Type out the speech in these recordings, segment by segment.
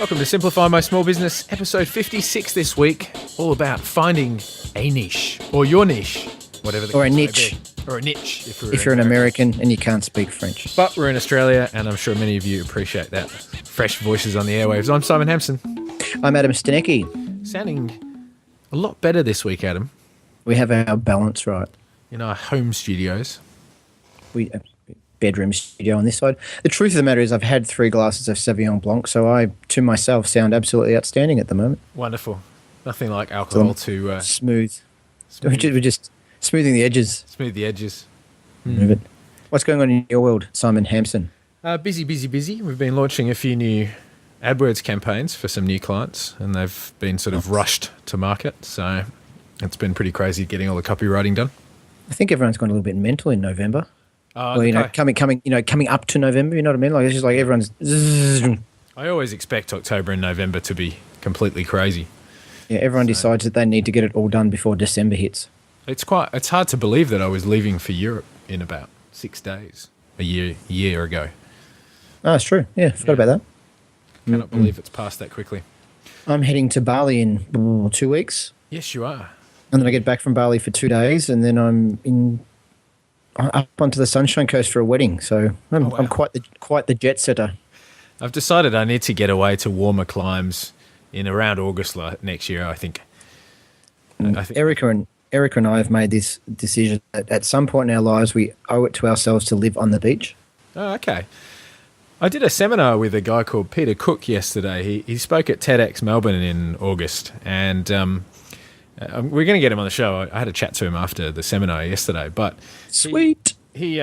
Welcome to Simplify My Small Business, episode 56 this week, all about finding a niche, or your niche, whatever the Or a case may niche. be. Or a niche, if you're an American and you can't speak French. But we're in Australia, and I'm sure many of you appreciate that. Fresh voices on the airwaves. I'm Simon Hampson. I'm Adam Stanecki. Sounding a lot better this week, Adam. We have our balance right. In our home studios. We bedroom studio on this side. The truth of the matter is I've had 3 glasses of Sauvignon Blanc, so I, to myself, sound absolutely outstanding at the moment. Wonderful. Nothing like alcohol to... Smooth. We're just smoothing the edges. Smooth the edges. Move it. What's going on in your world, Simon Hampson? Busy. We've been launching a few new AdWords campaigns for some new clients, and they've been sort of rushed to market, so it's been pretty crazy getting all the copywriting done. I think everyone's gone a little bit mental in November. Well, coming up to November, you know what I mean? Like, it's just like everyone's... I always expect October and November to be completely crazy. Yeah, everyone decides that they need to get it all done before December hits. It's hard to believe that I was leaving for Europe in about 6 days a year ago. Oh, it's true. Yeah, forgot about that. Cannot believe it's passed that quickly. I'm heading to Bali in 2 weeks. Yes, you are. And then I get back from Bali for 2 days, and then I'm up onto the Sunshine Coast for a wedding. So I'm quite the jet setter. I've decided I need to get away to warmer climes in around August next year, I think. Erica and I have made this decision that at some point in our lives we owe it to ourselves to live on the beach. Oh, okay. I did a seminar with a guy called Peter Cook yesterday. He spoke at TEDx Melbourne in August, and we're going to get him on the show. I had a chat to him after the seminar yesterday. But Sweet. He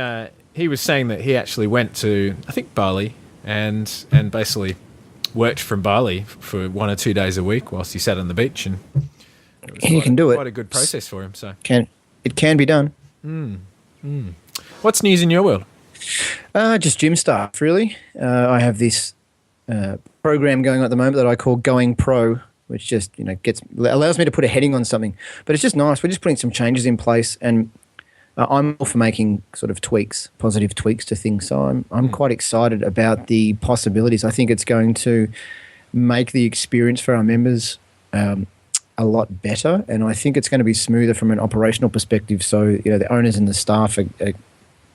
was saying that he actually went to, I think, Bali and basically worked from Bali for 1 or 2 days a week whilst he sat on the beach, and you can do it. Quite a good process for him. So it can be done. What's news in your world? Just gym stuff, really. I have this program going on at the moment that I call Going Pro, which just allows me to put a heading on something. But it's just nice. We're just putting some changes in place, and I'm all for making sort of positive tweaks to things. So I'm quite excited about the possibilities. I think it's going to make the experience for our members a lot better, and I think it's going to be smoother from an operational perspective. So the owners and the staff are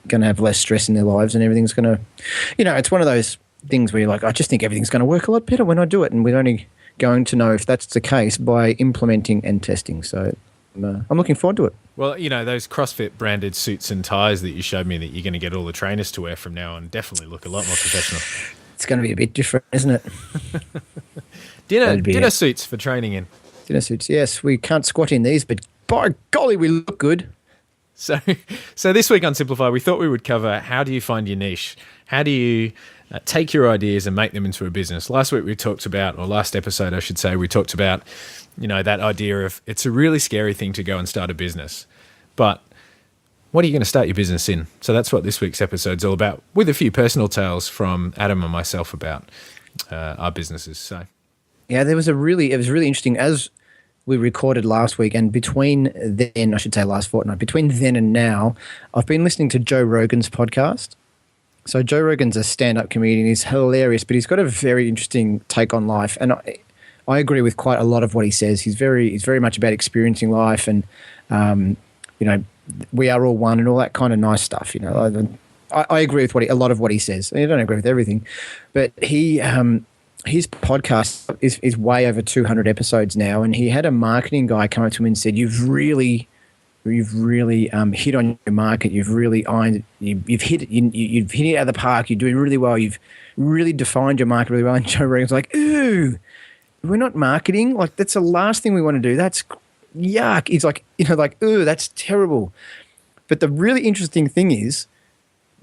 going to have less stress in their lives, and everything's going to, it's one of those things where you're like, I just think everything's going to work a lot better when I do it, and we're only going to know if that's the case by implementing and testing. So I'm looking forward to it. Well, those CrossFit branded suits and ties that you showed me that you're going to get all the trainers to wear from now on definitely look a lot more professional. It's going to be a bit different, isn't it? Dinner suits for training in. Dinner suits, yes. We can't squat in these, but by golly, we look good. So this week on Simplify, we thought we would cover how do you find your niche? How do you take your ideas and make them into a business? Last episode, I should say, we talked about, that idea of it's a really scary thing to go and start a business. But what are you going to start your business in? So that's what this week's episode's all about, with a few personal tales from Adam and myself about our businesses. So yeah, it was really interesting as we recorded last week, and between then, I should say last fortnight, between then and now, I've been listening to Joe Rogan's podcast. So Joe Rogan's a stand-up comedian. He's hilarious, but he's got a very interesting take on life, and I agree with quite a lot of what he says. He's very much about experiencing life, and we are all one, and all that kind of nice stuff. I agree with a lot of what he says. I don't agree with everything, but his podcast is way over 200 episodes now, and he had a marketing guy come up to him and said, "You've really hit on your market. You've really ironed. You've hit it. You've hit it out of the park. You're doing really well. You've really defined your market really well." And Joe Rogan's like, "Ooh, we're not marketing. Like, that's the last thing we want to do. That's yuck." He's like, "Ooh, that's terrible." But the really interesting thing is,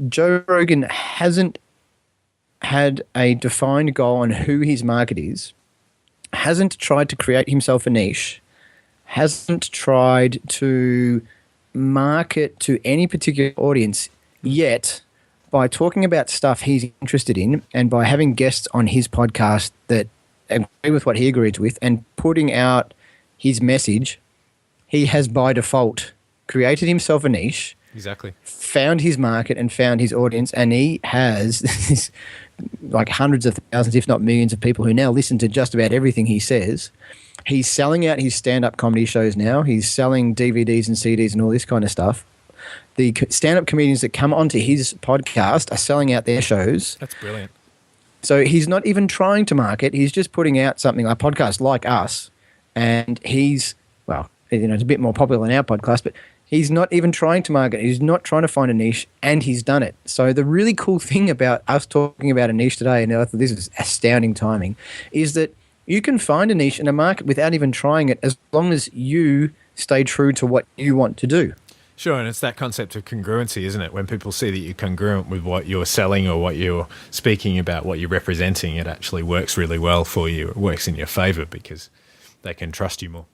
Joe Rogan hasn't had a defined goal on who his market is, hasn't tried to create himself a niche, hasn't tried to market to any particular audience yet. By talking about stuff he's interested in, and by having guests on his podcast that agree with what he agrees with, and putting out his message, he has by default created himself a niche, Exactly. found his market and found his audience, and he has this, like hundreds of thousands, if not millions, of people who now listen to just about everything he says. He's selling out his stand-up comedy shows now. He's selling DVDs and CDs and all this kind of stuff. The stand-up comedians that come onto his podcast are selling out their shows. That's brilliant. So he's not even trying to market. He's just putting out something like a podcast like us, and he's, well, it's a bit more popular than our podcast, but he's not even trying to market. He's not trying to find a niche, and he's done it. So the really cool thing about us talking about a niche today, and I thought this is astounding timing, is that you can find a niche in a market without even trying it, as long as you stay true to what you want to do. Sure, and it's that concept of congruency, isn't it? When people see that you're congruent with what you're selling or what you're speaking about, what you're representing, it actually works really well for you. It works in your favor because they can trust you more.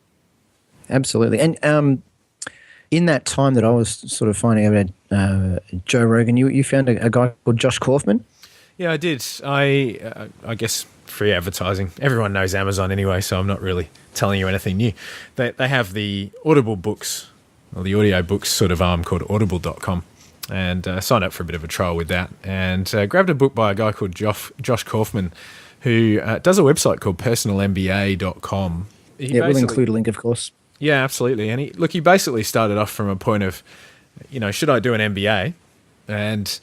Absolutely. And in that time that I was sort of finding out about Joe Rogan, you found a guy called Josh Kaufman? Yeah, I did. I guess free advertising. Everyone knows Amazon anyway, so I'm not really telling you anything new. They have the Audible books, or the audio books sort of arm called audible.com, and signed up for a bit of a trial with that, and grabbed a book by a guy called Josh Kaufman, who does a website called personalmba.com. Yeah, we'll include a link, of course. Yeah, absolutely. And he basically started off from a point of, should I do an MBA? And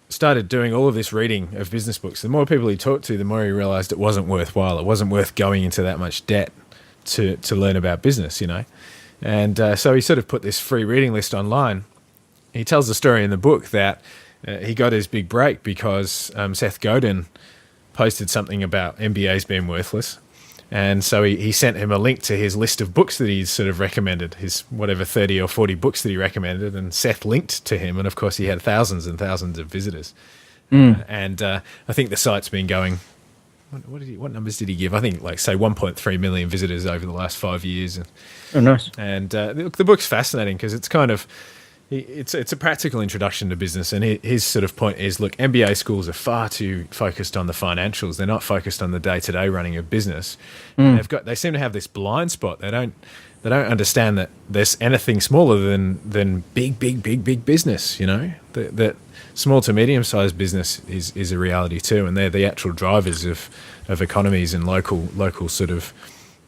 started doing all of this reading of business books. The more people he talked to, the more he realized it wasn't worthwhile. It wasn't worth going into that much debt to learn about business, And so he sort of put this free reading list online. He tells the story in the book that he got his big break because Seth Godin posted something about MBAs being worthless. And so he sent him a link to his list of books that he's sort of recommended, his whatever 30 or 40 books that he recommended, and Seth linked to him. And, of course, he had thousands and thousands of visitors. And I think the site's been going, what numbers did he give? I think, say 1.3 million visitors over the last 5 years. Oh, nice. And the book's fascinating because it's kind of, it's a practical introduction to business. And his sort of point is, look, MBA schools are far too focused on the financials. They're not focused on the day-to-day running of business. And they seem to have this blind spot. They don't understand that there's anything smaller than big business, that small to medium-sized business is a reality too. And they're the actual drivers of economies and local sort of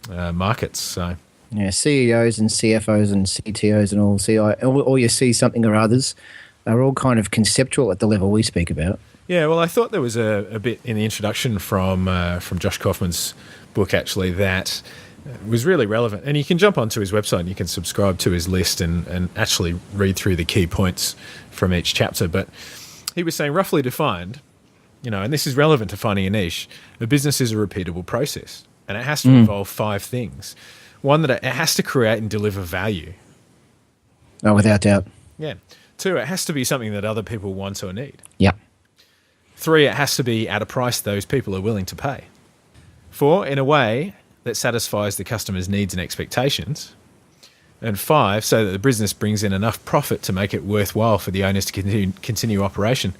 markets. So. Yeah, CEOs and CFOs and CTOs and all your C something or others are all kind of conceptual at the level we speak about. Yeah, well, I thought there was a bit in the introduction from Josh Kaufman's book, actually, that was really relevant. And you can jump onto his website and you can subscribe to his list and actually read through the key points from each chapter. But he was saying, roughly defined, and this is relevant to finding a niche, the business is a repeatable process. And it has to involve 5 things. One, that it has to create and deliver value. Oh, without doubt. Yeah. 2, it has to be something that other people want or need. Yeah. 3, it has to be at a price those people are willing to pay. 4, in a way that satisfies the customer's needs and expectations. And 5, so that the business brings in enough profit to make it worthwhile for the owners to continue operation.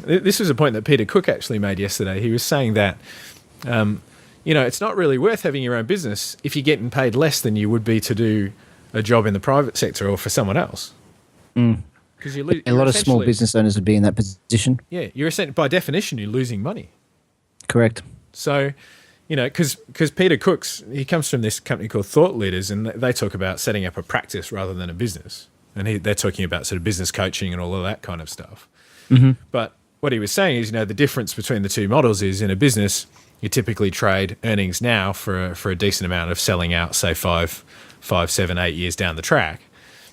This was a point that Peter Cook actually made yesterday. He was saying that it's not really worth having your own business if you're getting paid less than you would be to do a job in the private sector or for someone else. Because a lot of small business owners would be in that position. Yeah, by definition, you're losing money. Correct. So, because Peter Cook's, he comes from this company called Thought Leaders, and they talk about setting up a practice rather than a business. And they're talking about sort of business coaching and all of that kind of stuff. But what he was saying is, the difference between the two models is in a business, you typically trade earnings now for a decent amount of selling out, say 5, 7, 8 years down the track,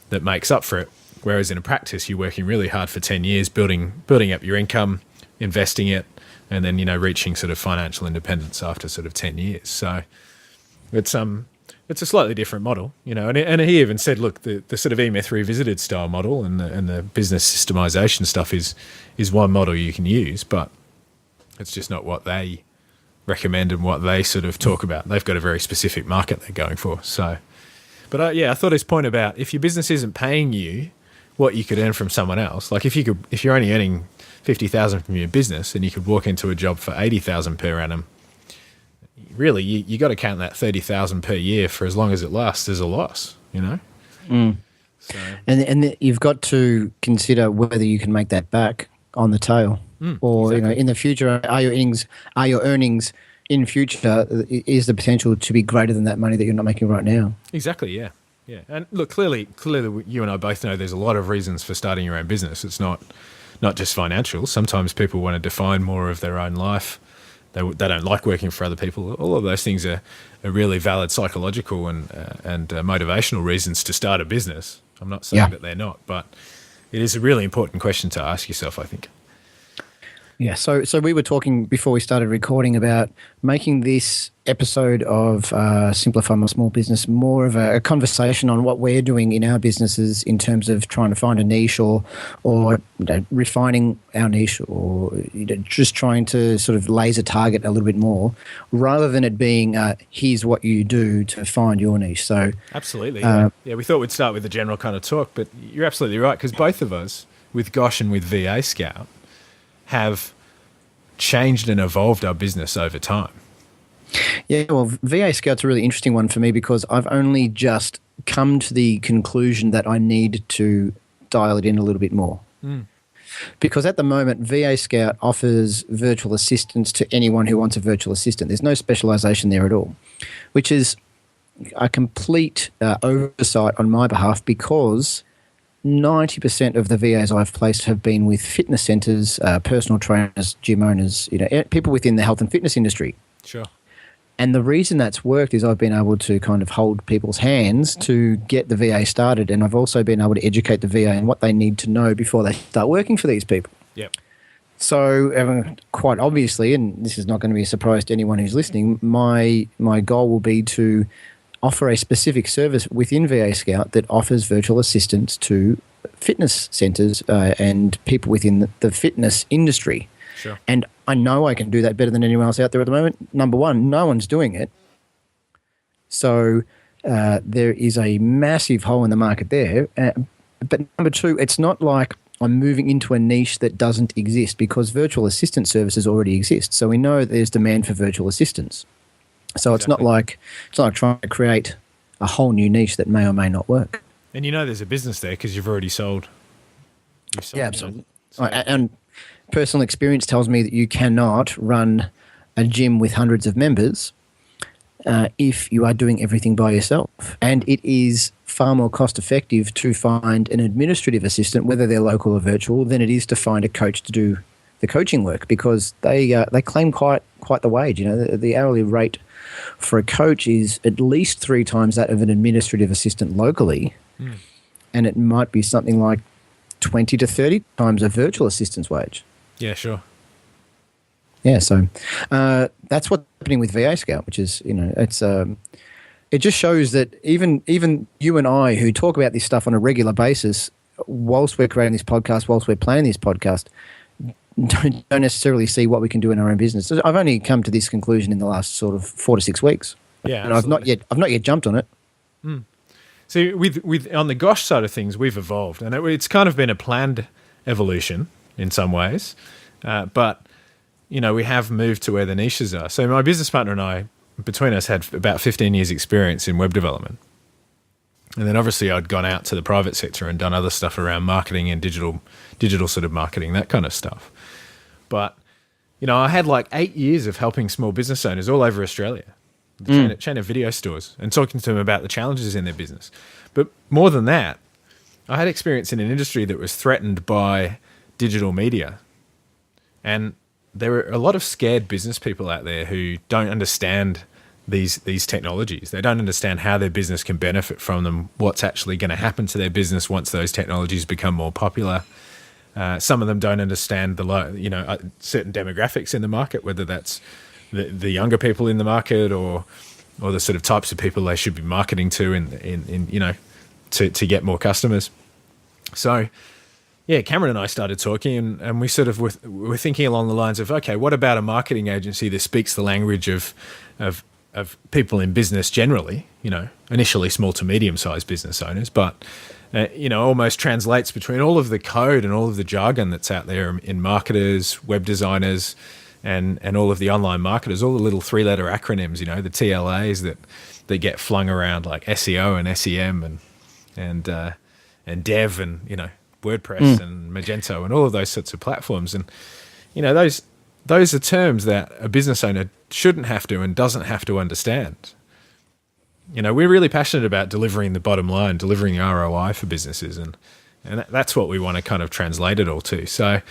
that makes up for it. Whereas in a practice, you're working really hard for 10 years, building up your income, investing it, and then reaching sort of financial independence after sort of 10 years. So it's a slightly different model, And he even said, look, the sort of E-Myth Revisited style model and the business systemization stuff is one model you can use, but it's just not what they recommend and what they sort of talk about. They've got a very specific market they're going for. So, but I thought his point about if your business isn't paying you what you could earn from someone else, like if you're only earning 50,000 from your business and you could walk into a job for 80,000 per annum, really you got to count that 30,000 per year for as long as it lasts as a loss, So, And you've got to consider whether you can make that back on the tail, or exactly. in the future, are your earnings in future, is the potential to be greater than that money that you're not making right now? Exactly, yeah. Yeah. And look, clearly you and I both know there's a lot of reasons for starting your own business. It's not just financial. Sometimes people want to define more of their own life. They don't like working for other people. All of those things are really valid psychological and motivational reasons to start a business. I'm not saying that they're not, but it is a really important question to ask yourself, I think. Yeah, so we were talking before we started recording about making this episode of Simplify My Small Business more of a conversation on what we're doing in our businesses in terms of trying to find a niche or refining our niche, or just trying to sort of laser target a little bit more, rather than it being here's what you do to find your niche. So absolutely, yeah. We thought we'd start with the general kind of talk, but you're absolutely right, because both of us, with Gosh and with VA Scout, have changed and evolved our business over time. Yeah, well, VA Scout's a really interesting one for me because I've only just come to the conclusion that I need to dial it in a little bit more. Because at the moment, VA Scout offers virtual assistance to anyone who wants a virtual assistant. There's no specialization there at all, which is a complete oversight on my behalf, because 90% of the VAs I've placed have been with fitness centers, personal trainers, gym owners, people within the health and fitness industry. Sure. And the reason that's worked is I've been able to kind of hold people's hands to get the VA started, and I've also been able to educate the VA on what they need to know before they start working for these people. Yep. So quite obviously, and this is not going to be a surprise to anyone who's listening, my goal will be to offer a specific service within VA Scout that offers virtual assistance to fitness centers and people within the fitness industry. Sure. And I know I can do that better than anyone else out there at the moment. Number one, no one's doing it. So there is a massive hole in the market there. But number two, it's not like I'm moving into a niche that doesn't exist, because virtual assistant services already exist. So we know there's demand for virtual assistants. So it's not like trying to create a whole new niche that may or may not work. And there's a business there because you've already sold. Yeah, absolutely. And personal experience tells me that you cannot run a gym with hundreds of members if you are doing everything by yourself. And it is far more cost effective to find an administrative assistant, whether they're local or virtual, than it is to find a coach to do the coaching work, because they claim quite the wage. The hourly rate for a coach is at least 3 times that of an administrative assistant locally, and it might be something like 20 to 30 times a virtual assistant's wage. Yeah, sure. Yeah, so that's what's happening with VA Scout, which is, it just shows that even you and I, who talk about this stuff on a regular basis, whilst we're creating this podcast, whilst we're planning this podcast, don't necessarily see what we can do in our own business. I've only come to this conclusion in the last sort of 4 to 6 weeks. Yeah, and I've not yet jumped on it. So with on the Gosh side of things, we've evolved, and it's kind of been a planned evolution in some ways, but we have moved to where the niches are. So my business partner and I, between us, had about 15 years experience in web development. And then obviously I'd gone out to the private sector and done other stuff around marketing and digital sort of marketing, that kind of stuff. But, I had like 8 years of helping small business owners all over Australia, the chain of video stores, and talking to them about the challenges in their business. But more than that, I had experience in an industry that was threatened by digital media. And there are a lot of scared business people out there who don't understand these technologies. They don't understand how their business can benefit from them, what's actually going to happen to their business once those technologies become more popular. Some of them don't understand certain demographics in the market, whether that's the younger people in the market or the sort of types of people they should be marketing to to get more customers. So, yeah, Cameron and I started talking, and we sort of were thinking along the lines of, okay, what about a marketing agency that speaks the language of people in business generally, initially small to medium-sized business owners, but, almost translates between all of the code and all of the jargon that's out there in marketers, web designers, and all of the online marketers, all the little 3-letter acronyms, the TLAs that get flung around, like SEO and SEM Dev and, WordPress and Magento and all of those sorts of platforms. And, those are terms that a business owner shouldn't have to and doesn't have to understand. We're really passionate about delivering the bottom line, delivering the ROI for businesses, and that's what we want to kind of translate it all to. So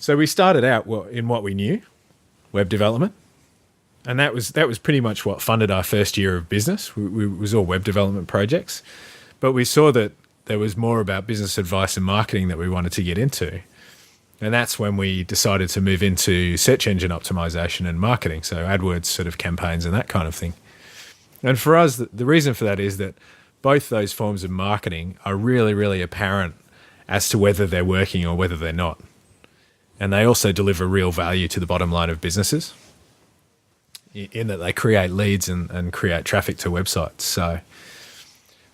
we started out in what we knew, web development, and that was pretty much what funded our first year of business. It was all web development projects, but we saw that there was more about business advice and marketing that we wanted to get into. And that's when we decided to move into search engine optimization and marketing, so AdWords sort of campaigns and that kind of thing. And for us, the reason for that is that both those forms of marketing are really, really apparent as to whether they're working or whether they're not. And they also deliver real value to the bottom line of businesses in that they create leads and create traffic to websites. So,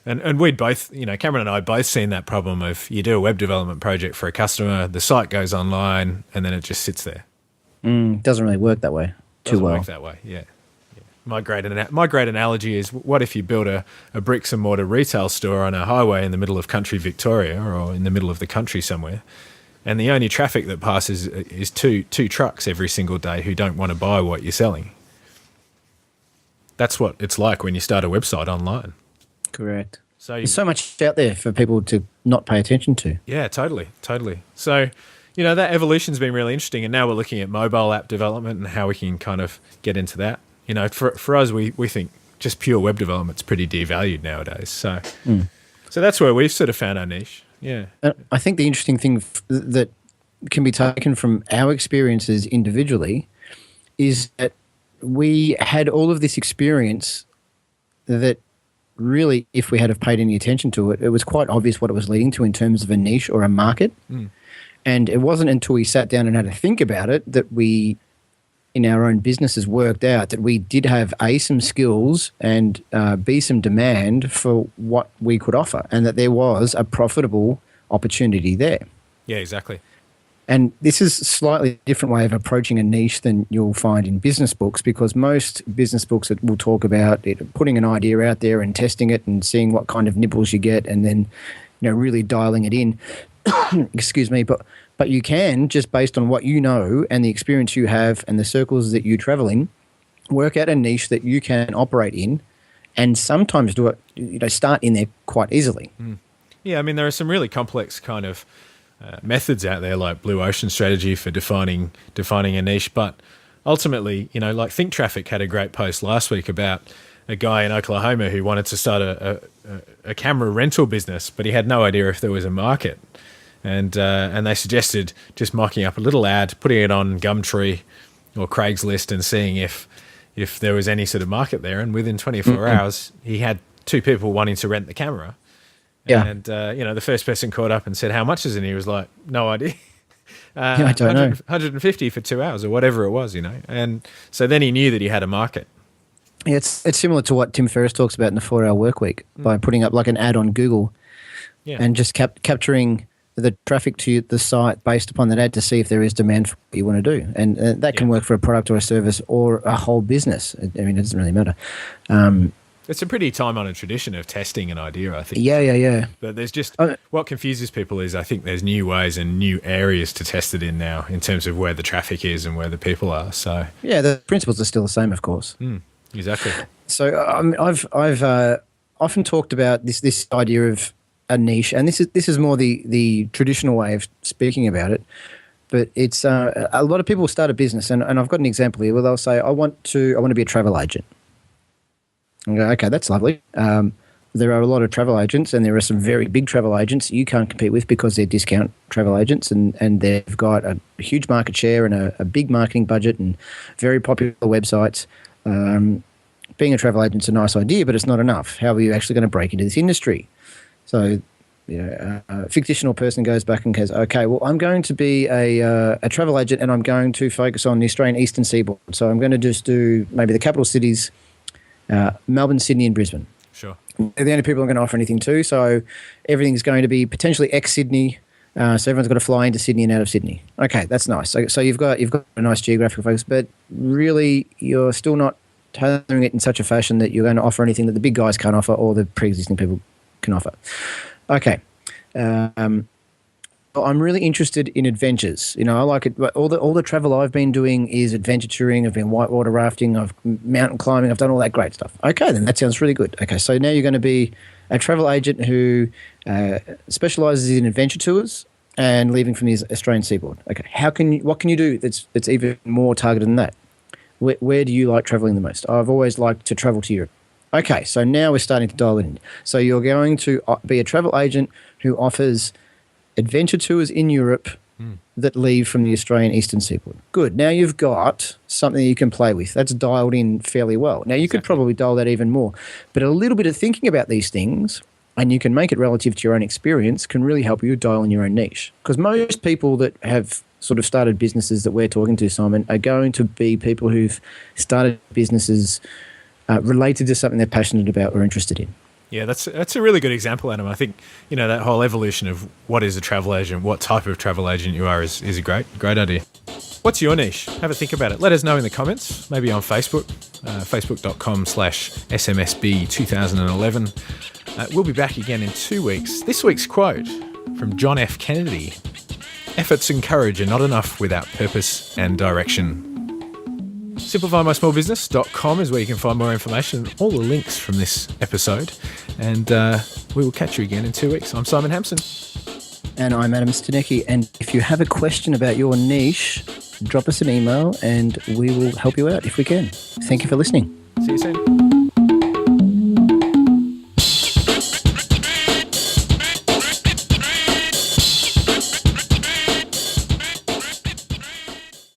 and we'd both, Cameron and I both seen that problem of you do a web development project for a customer, the site goes online, and then it just sits there. Doesn't really work that way too well. Doesn't work that way, yeah. My great analogy is, what if you built a bricks and mortar retail store on a highway in the middle of country Victoria or in the middle of the country somewhere, and the only traffic that passes is two trucks every single day who don't want to buy what you're selling? That's what it's like when you start a website online. Correct. So there's so much out there for people to not pay attention to. Yeah, totally. So, that evolution's been really interesting, and now we're looking at mobile app development and how we can kind of get into that. For us, we think just pure web development's pretty devalued nowadays. So that's where we've sort of found our niche. Yeah. I think the interesting thing that can be taken from our experiences individually is that we had all of this experience that really, if we had have paid any attention to it, it was quite obvious what it was leading to in terms of a niche or a market. And it wasn't until we sat down and had to think about it that we, in our own businesses, worked out that we did have some skills and B, some demand for what we could offer, and that there was a profitable opportunity there. Yeah, exactly. And this is a slightly different way of approaching a niche than you'll find in business books, because most business books will talk about putting an idea out there and testing it and seeing what kind of nibbles you get, and then really dialing it in. Excuse me, but you can, just based on what you know and the experience you have and the circles that you travel in, work out a niche that you can operate in, and sometimes do it. Start in there quite easily. Yeah, I mean, there are some really complex kind of methods out there, like Blue Ocean strategy for defining a niche. But ultimately, like Think Traffic had a great post last week about a guy in Oklahoma who wanted to start a camera rental business, but he had no idea if there was a market. And they suggested just mocking up a little ad, putting it on Gumtree or Craigslist and seeing if there was any sort of market there. And within 24 hours, he had 2 people wanting to rent the camera. Yeah. And, the first person called up and said, how much is it? And he was like, no idea. I don't know. 150 for 2 hours or whatever it was, And so then he knew that he had a market. Yeah, it's similar to what Tim Ferriss talks about in the 4-Hour Workweek, by putting up like an ad on Google and just capturing the traffic to the site based upon that ad to see if there is demand for what you want to do. And that can work for a product or a service or a whole business. I mean, it doesn't really matter. It's a pretty time-honoured tradition of testing an idea, I think. Yeah. But there's just what confuses people is I think there's new ways and new areas to test it in now in terms of where the traffic is and where the people are. So yeah, the principles are still the same, of course. Exactly. So I've often talked about this idea of a niche, and this is more the traditional way of speaking about it. But it's a lot of people start a business, and I've got an example here where they'll say, I want to be a travel agent. I go, okay, that's lovely. There are a lot of travel agents, and there are some very big travel agents you can't compete with because they're discount travel agents, and they've got a huge market share and a big marketing budget and very popular websites. Being a travel agent's a nice idea, but it's not enough. How are you actually going to break into this industry? So, a fictional person goes back and goes, okay, well, I'm going to be a travel agent, and I'm going to focus on the Australian Eastern Seaboard. So I'm going to just do maybe the capital cities, Melbourne, Sydney, and Brisbane. Sure. They're the only people I'm going to offer anything to. So everything's going to be potentially ex-Sydney. So everyone's got to fly into Sydney and out of Sydney. Okay, that's nice. So you've got a nice geographical focus, but really you're still not tailoring it in such a fashion that you're going to offer anything that the big guys can't offer or the pre-existing people can offer. Okay, I'm really interested in adventures. You know, I like it. All the travel I've been doing is adventure touring. I've been whitewater rafting. I've mountain climbing. I've done all that great stuff. Okay, then that sounds really good. Okay, so now you're going to be a travel agent who specialises in adventure tours and leaving from the Australian seaboard. Okay, what can you do that's even more targeted than that? Where do you like traveling the most? I've always liked to travel to Europe. Okay, so now we're starting to dial it in. So you're going to be a travel agent who offers adventure tours in Europe that leave from the Australian eastern seaboard. Good. Now you've got something you can play with. That's dialed in fairly well. Now you could probably dial that even more. But a little bit of thinking about these things, and you can make it relative to your own experience, can really help you dial in your own niche. Because most people that have sort of started businesses that we're talking to, Simon, are going to be people who've started businesses related to something they're passionate about or interested in. Yeah, that's a really good example, Adam. I think, you know, that whole evolution of what is a travel agent, what type of travel agent you are is a great idea. What's your niche? Have a think about it. Let us know in the comments, maybe on Facebook, facebook.com/SMSB2011. We'll be back again in 2 weeks. This week's quote from John F. Kennedy: "Efforts and courage are not enough without purpose and direction." SimplifyMySmallBusiness.com is where you can find more information and all the links from this episode. And we will catch you again in 2 weeks. I'm Simon Hampson. And I'm Adam Stanecki. And if you have a question about your niche, drop us an email and we will help you out if we can. Thank you for listening. See you soon.